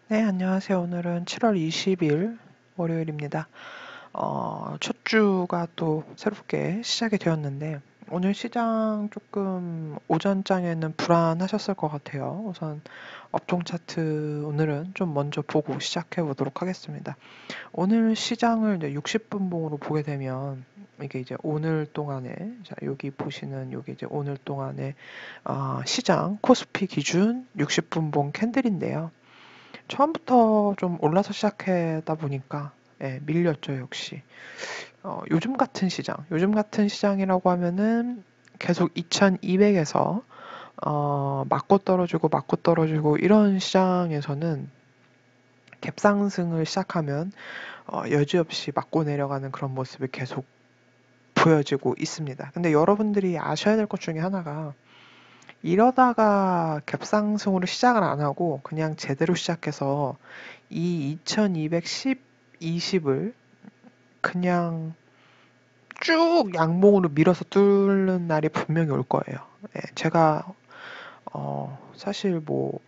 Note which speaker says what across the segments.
Speaker 1: 네, 안녕하세요. 오늘은 7월 20일 월요일입니다. 첫 주가 또 새롭게 시작이 되었는데, 오늘 시장 조금 오전장에는 불안하셨을 것 같아요. 우선 업종 차트 오늘은 좀 먼저 보고 시작해 보도록 하겠습니다. 오늘 시장을 이제 60분 봉으로 보게 되면, 이게 이제 오늘 동안에, 자, 여기 보시는 여기 이제 오늘 동안에, 시장 코스피 기준 60분 봉 캔들인데요. 처음부터 좀 올라서 시작하다 보니까 밀렸죠, 역시. 요즘 같은 시장이라고 하면은 계속 2200에서 맞고 떨어지고 이런 시장에서는 갭상승을 시작하면 여지없이 맞고 내려가는 그런 모습이 계속 보여지고 있습니다. 근데 여러분들이 아셔야 될 것 중에 하나가 이러다가 갭상승으로 시작을 안 하고 그냥 제대로 시작해서 이 2210, 20을 그냥 쭉 양봉으로 밀어서 뚫는 날이 분명히 올 거예요. 제가 사실 뭐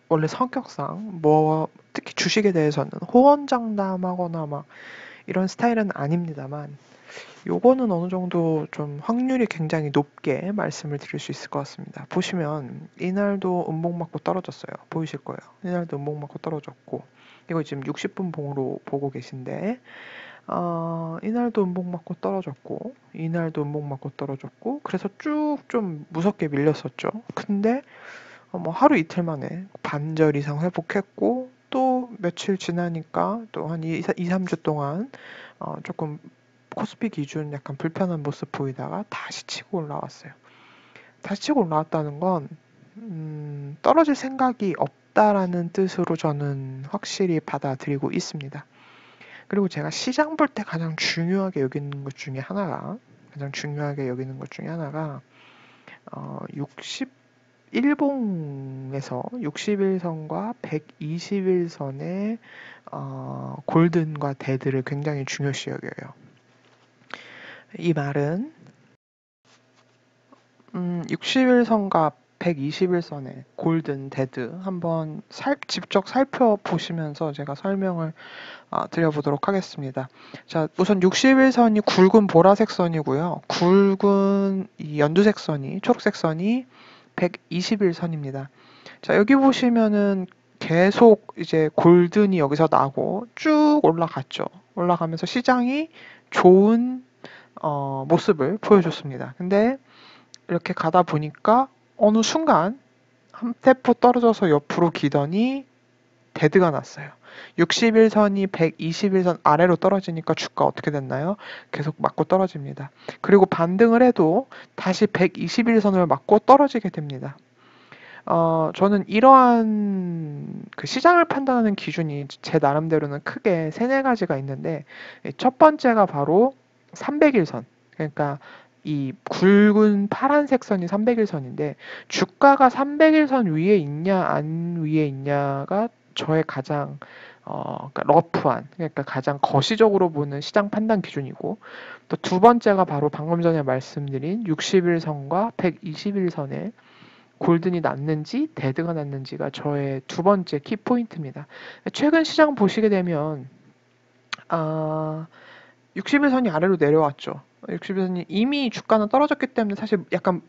Speaker 1: 원래 성격상 뭐 특히 주식에 대해서는 호언장담하거나 막 이런 스타일은 아닙니다만 요거는 어느 정도 좀 확률이 굉장히 높게 말씀을 드릴 수 있을 것 같습니다. 보시면 이날도 음봉 맞고 떨어졌어요. 보이실 거예요. 이날도 음봉 맞고 떨어졌고 이거 지금 60분 봉으로 보고 계신데 이날도 음봉 맞고 떨어졌고 이날도 음봉 맞고 떨어졌고 그래서 쭉 좀 무섭게 밀렸었죠. 근데 뭐 하루 이틀 만에 반절 이상 회복했고 또 며칠 지나니까 또 한 2, 3주 동안 조금 코스피 기준 약간 불편한 모습 보이다가 다시 치고 올라왔어요. 다시 치고 올라왔다는 건 떨어질 생각이 없다라는 뜻으로 저는 확실히 받아들이고 있습니다. 그리고 제가 시장 볼 때 가장 중요하게 여기는 것 중에 하나가 61봉에서 61선과 121선의 골든과 데드를 굉장히 중요시 여겨요. 이 말은 61선과 121선의 골든 데드 한번 직접 살펴보시면서 제가 설명을 드려보도록 하겠습니다. 자, 우선 61선이 굵은 보라색 선이고요. 굵은 이 연두색 선이, 초록색 선이 121선입니다. 자, 여기 보시면은 계속 이제 골든이 여기서 나고 쭉 올라갔죠. 올라가면서 시장이 좋은 모습을 보여줬습니다. 근데 이렇게 가다 보니까 어느 순간 한 세포 떨어져서 옆으로 기더니 데드가 났어요. 61선이 121선 아래로 떨어지니까 주가 어떻게 됐나요? 계속 맞고 떨어집니다. 그리고 반등을 해도 다시 121선을 맞고 떨어지게 됩니다. 저는 이러한 그 시장을 판단하는 기준이 제 나름대로는 크게 세네 가지가 있는데, 첫 번째가 바로 300일선. 그러니까 이 굵은 파란색 선이 300일선인데, 주가가 300일선 위에 있냐, 안 위에 있냐가 저의 가장, 그러니까 러프한, 그러니까 가장 거시적으로 보는 시장 판단 기준이고, 또 두 번째가 바로 방금 전에 말씀드린 60일선과 121선의 골든이 났는지 데드가 났는지가 저의 두 번째 키포인트입니다. 최근 시장 보시게 되면 60일선이 아래로 내려왔죠. 60일선이 이미 주가는 떨어졌기 때문에 사실 약간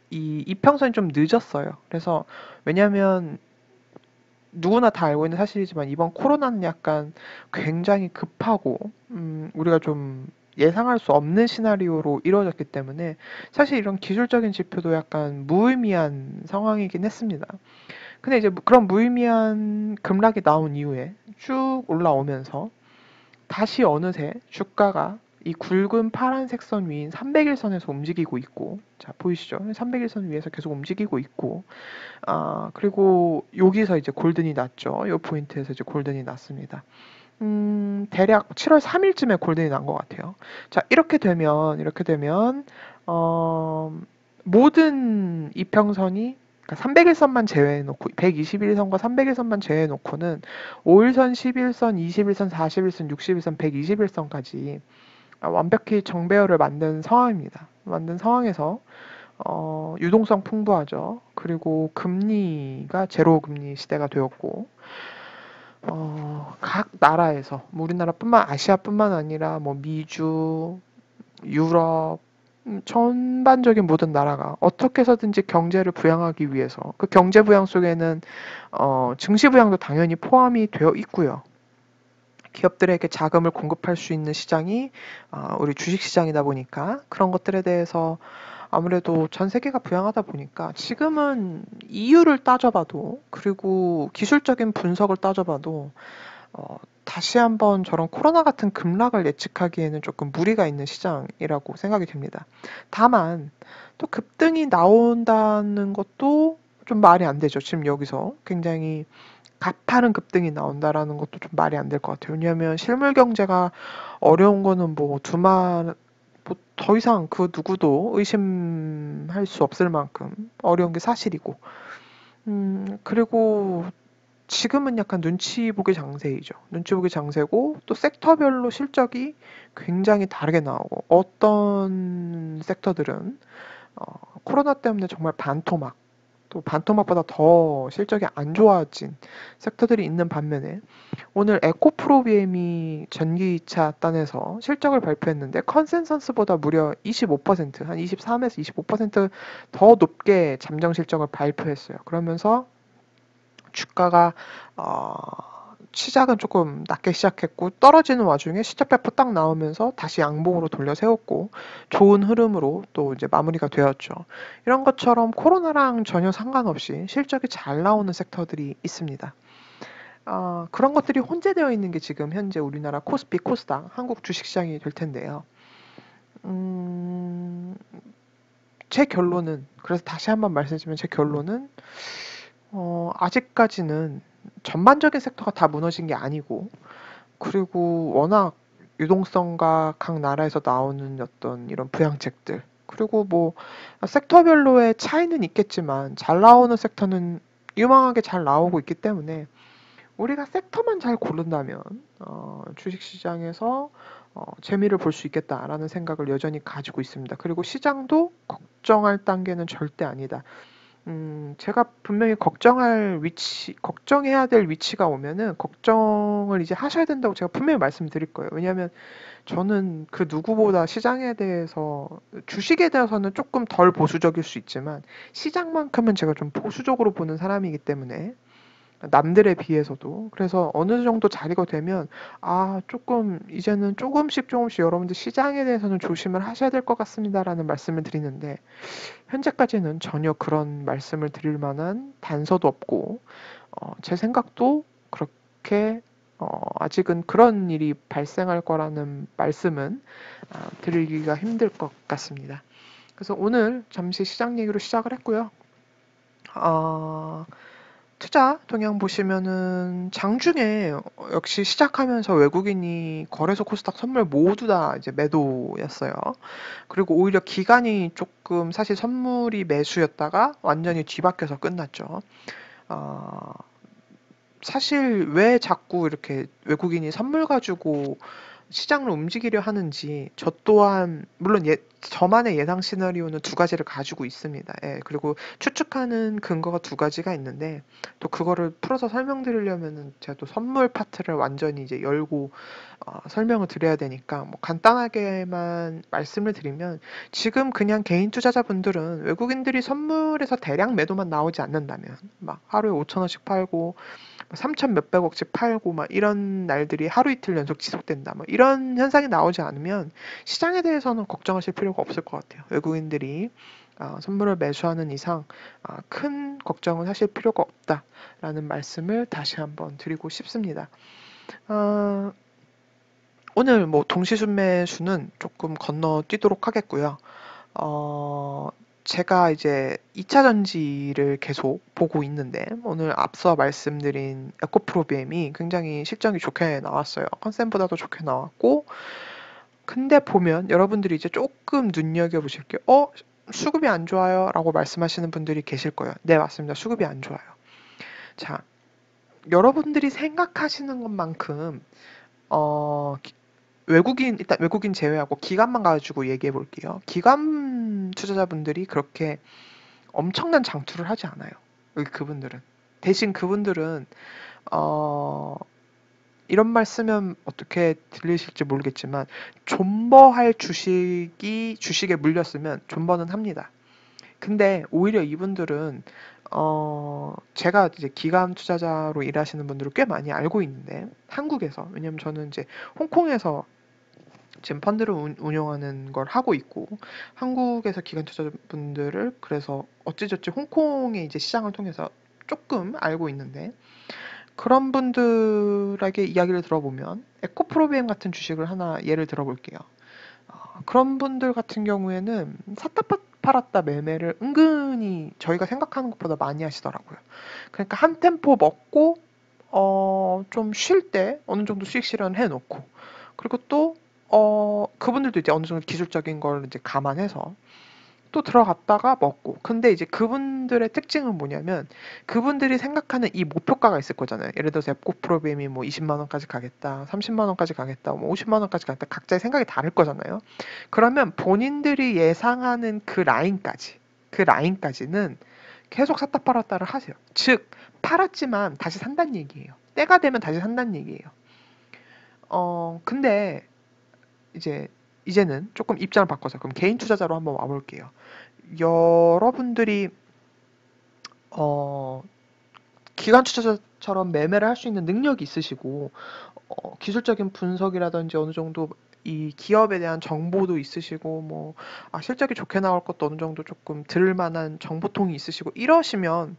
Speaker 1: 이 이평선이 좀 늦었어요. 그래서 왜냐하면 누구나 다 알고 있는 사실이지만 이번 코로나는 약간 굉장히 급하고 우리가 좀 예상할 수 없는 시나리오로 이루어졌기 때문에 사실 이런 기술적인 지표도 약간 무의미한 상황이긴 했습니다. 근데 이제 그런 무의미한 급락이 나온 이후에 쭉 올라오면서 다시 어느새 주가가 이 굵은 파란색 선 위인 300일선에서 움직이고 있고, 자, 보이시죠? 300일선 위에서 계속 움직이고 있고, 그리고 여기서 이제 골든이 났죠. 이 포인트에서 이제 골든이 났습니다. 대략 7월 3일쯤에 골든이 난 것 같아요. 자, 이렇게 되면, 모든 이평선이, 그러니까 300일선만 제외해놓고, 121선과 300일선만 제외해놓고는 5일선, 11선, 21선, 41선, 61선, 121선까지 완벽히 정배열을 만든 상황입니다. 만든 상황에서 유동성 풍부하죠. 그리고 금리가 제로 금리 시대가 되었고, 각 나라에서, 뭐 우리나라뿐만, 아시아뿐만 아니라 뭐 미주, 유럽, 전반적인 모든 나라가 어떻게 해서든지 경제를 부양하기 위해서 그 경제 부양 속에는 증시 부양도 당연히 포함이 되어 있고요. 기업들에게 자금을 공급할 수 있는 시장이 우리 주식 시장이다 보니까 그런 것들에 대해서 아무래도 전 세계가 부양하다 보니까 지금은 이유를 따져봐도 그리고 기술적인 분석을 따져봐도 다시 한번 저런 코로나 같은 급락을 예측하기에는 조금 무리가 있는 시장이라고 생각이 됩니다. 다만 또 급등이 나온다는 것도 좀 말이 안 되죠. 지금 여기서 굉장히 가파른 급등이 나온다라는 것도 좀 말이 안 될 것 같아요. 왜냐하면 실물 경제가 어려운 거는 뭐 두말 뭐 더 이상 그 누구도 의심할 수 없을 만큼 어려운 게 사실이고, 그리고 지금은 약간 눈치 보기 장세이죠. 눈치 보기 장세고 또 섹터별로 실적이 굉장히 다르게 나오고 어떤 섹터들은 어, 코로나 때문에 정말 반토막 또 반토막보다 더 실적이 안 좋아진 섹터들이 있는 반면에 오늘 에코프로비엠이 전기차 단에서 실적을 발표했는데 컨센서스보다 무려 25%, 한 23에서 25%더 높게 잠정 실적을 발표했어요. 그러면서 주가가 어, 시작은 조금 낮게 시작했고 떨어지는 와중에 실적 발표 딱 나오면서 다시 양봉으로 돌려 세웠고 좋은 흐름으로 또 이제 마무리가 되었죠. 이런 것처럼 코로나랑 전혀 상관없이 실적이 잘 나오는 섹터들이 있습니다. 그런 것들이 혼재되어 있는 게 지금 현재 우리나라 코스피, 코스닥, 한국 주식시장이 될 텐데요. 음, 제 결론은, 그래서 다시 한번 말씀드리면 제 결론은, 아직까지는 전반적인 섹터가 다 무너진 게 아니고, 그리고 워낙 유동성과 각 나라에서 나오는 어떤 이런 부양책들, 그리고 뭐, 섹터별로의 차이는 있겠지만, 잘 나오는 섹터는 유망하게 잘 나오고 있기 때문에, 우리가 섹터만 잘 고른다면 주식시장에서 재미를 볼 수 있겠다라는 생각을 여전히 가지고 있습니다. 그리고 시장도 걱정할 단계는 절대 아니다. 제가 분명히 걱정해야 될 위치가 오면은 걱정을 이제 하셔야 된다고 제가 분명히 말씀드릴 거예요. 왜냐하면 저는 그 누구보다 시장에 대해서, 주식에 대해서는 조금 덜 보수적일 수 있지만 시장만큼은 제가 좀 보수적으로 보는 사람이기 때문에 남들에 비해서도. 그래서 어느 정도 자리가 되면 조금 이제는 조금씩 여러분들 시장에 대해서는 조심을 하셔야 될 것 같습니다라는 말씀을 드리는데 현재까지는 전혀 그런 말씀을 드릴 만한 단서도 없고 제 생각도 그렇게 아직은 그런 일이 발생할 거라는 말씀은 드리기가 힘들 것 같습니다. 그래서 오늘 잠시 시장 얘기로 시작을 했고요. 투자 동향 보시면은 장중에 역시 시작하면서 외국인이 거래소 코스닥 선물 모두 다 이제 매도였어요. 그리고 오히려 기간이 조금 사실 선물이 매수였다가 완전히 뒤바뀌어서 끝났죠. 어, 사실 왜 자꾸 이렇게 외국인이 선물 가지고 시장을 움직이려 하는지 저 또한 물론 저만의 예상 시나리오는 두 가지를 가지고 있습니다. 예, 그리고 추측하는 근거가 두 가지가 있는데 또 그거를 풀어서 설명드리려면은 제가 또 선물 파트를 완전히 이제 열고 설명을 드려야 되니까 뭐 간단하게만 말씀을 드리면 지금 그냥 개인 투자자분들은 외국인들이 선물에서 대량 매도만 나오지 않는다면 막 하루에 5천 원씩 팔고 3천 몇백억씩 팔고 막 이런 날들이 하루 이틀 연속 지속된다. 뭐 이런 현상이 나오지 않으면 시장에 대해서는 걱정하실 필요가 없을 것 같아요. 외국인들이 선물을 매수하는 이상 큰 걱정은 하실 필요가 없다라는 말씀을 다시 한번 드리고 싶습니다. 어, 오늘 뭐 동시순매수는 조금 건너뛰도록 하겠고요. 어, 제가 이제 2차 전지를 계속 보고 있는데 오늘 앞서 말씀드린 에코프로비엠이 굉장히 실적이 좋게 나왔어요. 컨센보다도 좋게 나왔고 근데 보면 여러분들이 이제 조금 눈여겨보실 게 수급이 안 좋아요 라고 말씀하시는 분들이 계실 거예요. 네, 맞습니다. 수급이 안 좋아요. 자, 여러분들이 생각하시는 것만큼 어, 일단 외국인 제외하고 기관만 가지고 얘기해 볼게요. 기관 투자자분들이 그렇게 엄청난 장투를 하지 않아요. 그분들은. 대신 그분들은, 어, 이런 말 쓰면 어떻게 들리실지 모르겠지만, 존버할 주식에 물렸으면 존버는 합니다. 근데 오히려 이분들은, 제가 이제 기관 투자자로 일하시는 분들을 꽤 많이 알고 있는데, 한국에서, 왜냐면 저는 이제 홍콩에서 지금 펀드를 운영하는 걸 하고 있고, 한국에서 기관 투자자분들을 그래서 어찌저찌 홍콩의 이제 시장을 통해서 조금 알고 있는데, 그런 분들에게 이야기를 들어보면 에코프로비엠 같은 주식을 하나 예를 들어볼게요. 그런 분들 같은 경우에는 샀다 팔았다 매매를 은근히 저희가 생각하는 것보다 많이 하시더라고요. 그러니까 한 템포 먹고 좀 쉴 때 어느 정도 수익 실현해 놓고, 그리고 또 그분들도 이제 어느 정도 기술적인 걸 이제 감안해서 또 들어갔다가 먹고. 근데 이제 그분들의 특징은 뭐냐면, 그분들이 생각하는 이 목표가가 있을 거잖아요. 예를 들어서 에코프로비엠이 뭐 20만 원까지 가겠다, 30만 원까지 가겠다, 뭐 50만 원까지 가겠다. 각자의 생각이 다를 거잖아요. 그러면 본인들이 예상하는 그 라인까지는 계속 샀다 팔았다를 하세요. 즉, 팔았지만 다시 산다는 얘기예요. 때가 되면 다시 산다는 얘기예요. 근데 이제 이제는 조금 입장을 바꿔서 그럼 개인 투자자로 한번 와볼게요. 여러분들이 어, 기관 투자자처럼 매매를 할 수 있는 능력이 있으시고, 기술적인 분석이라든지 어느 정도 이 기업에 대한 정보도 있으시고, 뭐 실적이 좋게 나올 것도 어느 정도 조금 들을 만한 정보통이 있으시고 이러시면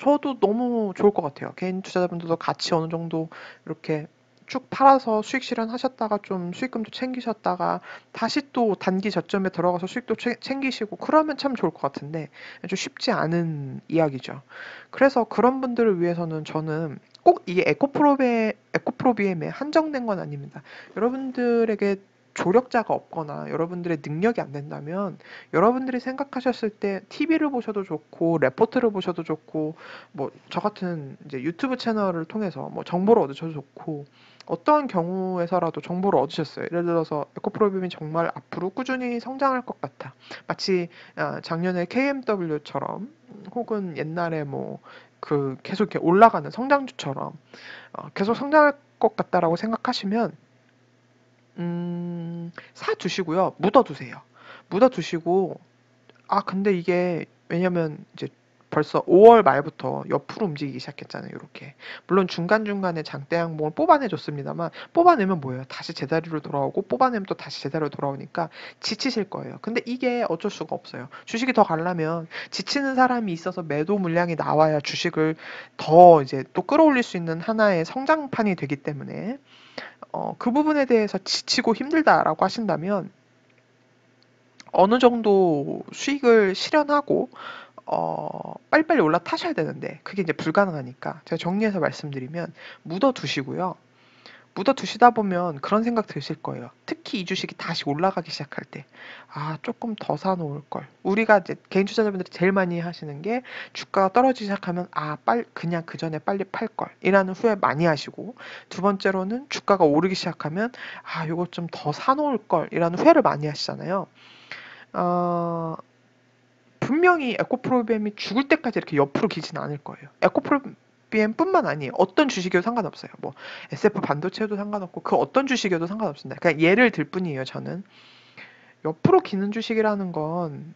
Speaker 1: 저도 너무 좋을 것 같아요. 개인 투자자분들도 같이 어느 정도 이렇게 쭉 팔아서 수익 실현하셨다가 좀 수익금도 챙기셨다가 다시 또 단기 저점에 들어가서 수익도 챙기시고 그러면 참 좋을 것 같은데, 좀 쉽지 않은 이야기죠. 그래서 그런 분들을 위해서는 저는 꼭 이게 에코프로비엠에 한정된 건 아닙니다. 여러분들에게 조력자가 없거나 여러분들의 능력이 안 된다면, 여러분들이 생각하셨을 때 TV를 보셔도 좋고 레포트를 보셔도 좋고, 뭐 저 같은 이제 유튜브 채널을 통해서 뭐 정보를 얻으셔도 좋고, 어떠한 경우에서라도 정보를 얻으셨어요. 예를 들어서 에코프로비엠이 정말 앞으로 꾸준히 성장할 것 같아. 마치 작년에 KMW처럼, 혹은 옛날에 뭐 그 계속 이렇게 올라가는 성장주처럼 계속 성장할 것 같다라고 생각하시면 사두시고요. 묻어두세요. 묻어두시고, 근데 이게 왜냐면 이제 벌써 5월 말부터 옆으로 움직이기 시작했잖아요. 이렇게. 물론 중간중간에 장대 항목을 뽑아내줬습니다만, 뽑아내면 뭐예요? 다시 제자리로 돌아오고, 뽑아내면 또 다시 제자리로 돌아오니까 지치실 거예요. 근데 이게 어쩔 수가 없어요. 주식이 더 가려면 지치는 사람이 있어서 매도 물량이 나와야 주식을 더 이제 또 끌어올릴 수 있는 하나의 성장판이 되기 때문에, 그 부분에 대해서 지치고 힘들다라고 하신다면 어느 정도 수익을 실현하고 빨리빨리 올라타셔야 되는데, 그게 이제 불가능하니까 제가 정리해서 말씀드리면, 묻어두시고요. 묻어두시다 보면 그런 생각 드실 거예요. 특히 이 주식이 다시 올라가기 시작할 때, 조금 더 사놓을 걸. 우리가 이제 개인 투자자분들이 제일 많이 하시는 게, 주가가 떨어지기 시작하면 그냥 그 전에 빨리 팔 걸. 이라는 후회 많이 하시고, 두 번째로는 주가가 오르기 시작하면 요거 좀 더 사놓을 걸. 이라는 후회를 많이 하시잖아요. 어, 분명히 에코프로비엠이 죽을 때까지 이렇게 옆으로 기지는 않을 거예요. 에코프로비엠뿐만 아니에요. 어떤 주식이어도 상관없어요. 뭐 SF 반도체도 상관없고 그 어떤 주식이어도 상관없습니다. 그냥 예를 들 뿐이에요. 저는 옆으로 기는 주식이라는 건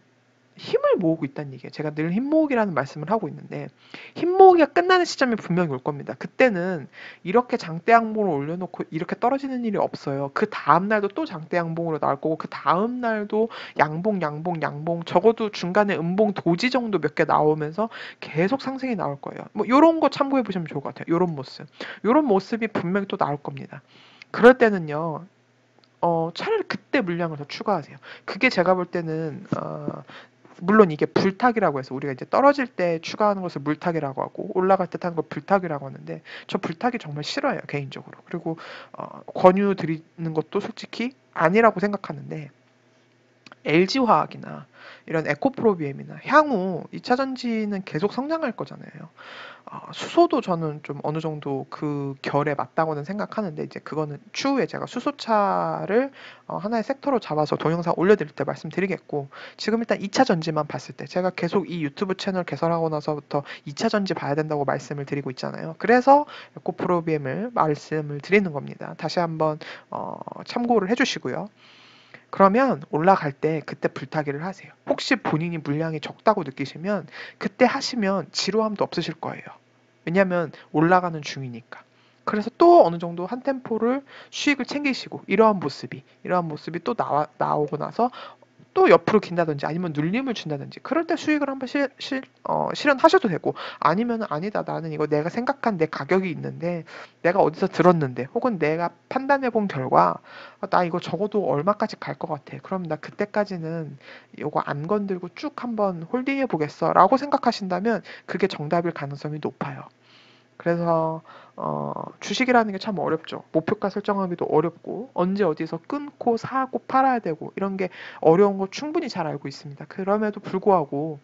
Speaker 1: 힘을 모으고 있다는 얘기예요. 제가 늘 힘모으기라는 말씀을 하고 있는데, 힘모으기가 끝나는 시점이 분명히 올 겁니다. 그때는 이렇게 장대 항목을 올려놓고 이렇게 떨어지는 일이 없어요. 그 다음 날도 또 장대 항목으로 나올 거고, 그 다음 날도 양봉, 적어도 중간에 음봉 도지 정도 몇 개 나오면서 계속 상승이 나올 거예요. 뭐 요런 거 참고해 보시면 좋을 것 같아요. 요런 모습. 요런 모습이 분명히 또 나올 겁니다. 그럴 때는요, 차라리 그때 물량을 더 추가하세요. 그게 제가 볼 때는, 물론 이게 불탁이라고 해서 우리가 이제 떨어질 때 추가하는 것을 물탁이라고 하고, 올라갈 때 타는 걸 불탁이라고 하는데, 저 불탁이 정말 싫어요, 개인적으로. 그리고 권유 드리는 것도 솔직히 아니라고 생각하는데, LG화학이나 이런 에코프로비엠이나 향후 2차 전지는 계속 성장할 거잖아요. 수소도 저는 좀 어느 정도 그 결에 맞다고는 생각하는데 이제 그거는 추후에 제가 수소차를 하나의 섹터로 잡아서 동영상 올려드릴 때 말씀드리겠고 지금 일단 2차 전지만 봤을 때 제가 계속 이 유튜브 채널 개설하고 나서부터 2차 전지 봐야 된다고 말씀을 드리고 있잖아요. 그래서 에코프로비엠을 말씀을 드리는 겁니다. 다시 한번 참고를 해주시고요. 그러면 올라갈 때 그때 불타기를 하세요. 혹시 본인이 물량이 적다고 느끼시면 그때 하시면 지루함도 없으실 거예요. 왜냐하면 올라가는 중이니까. 그래서 또 어느 정도 한 템포를 수익을 챙기시고 이러한 모습이 또 나오고 나서 또 옆으로 긴다든지 아니면 눌림을 준다든지 그럴 때 수익을 한번 실현하셔도 되고 아니면 아니다 나는 이거 내가 생각한 내 가격이 있는데 내가 어디서 들었는데 혹은 내가 판단해 본 결과 나 이거 적어도 얼마까지 갈 것 같아 그럼 나 그때까지는 이거 안 건들고 쭉 한번 홀딩해 보겠어 라고 생각하신다면 그게 정답일 가능성이 높아요. 그래서 주식이라는 게 참 어렵죠. 목표가 설정하기도 어렵고 언제 어디서 끊고 사고 팔아야 되고 이런 게 어려운 거 충분히 잘 알고 있습니다. 그럼에도 불구하고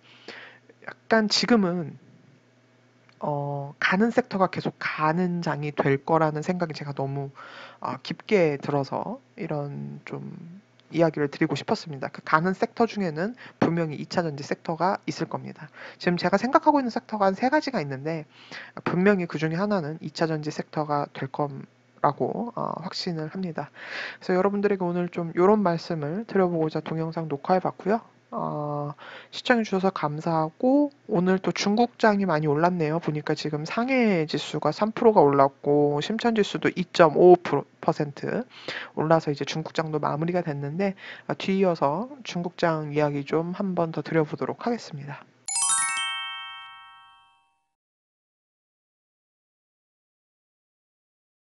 Speaker 1: 약간 지금은 가는 섹터가 계속 가는 장이 될 거라는 생각이 제가 너무 깊게 들어서 이런 좀 이야기를 드리고 싶었습니다. 그 가는 섹터 중에는 분명히 2차 전지 섹터가 있을 겁니다. 지금 제가 생각하고 있는 섹터가 한 세 가지가 있는데 분명히 그 중에 하나는 2차 전지 섹터가 될 거라고 확신을 합니다. 그래서 여러분들에게 오늘 좀 이런 말씀을 드려보고자 동영상 녹화해 봤고요. 시청해 주셔서 감사하고 오늘 또 중국장이 많이 올랐네요. 보니까 지금 상해 지수가 3%가 올랐고 심천 지수도 2.5% 올라서 이제 중국장도 마무리가 됐는데 뒤이어서 중국장 이야기 좀 한 번 더 드려보도록 하겠습니다.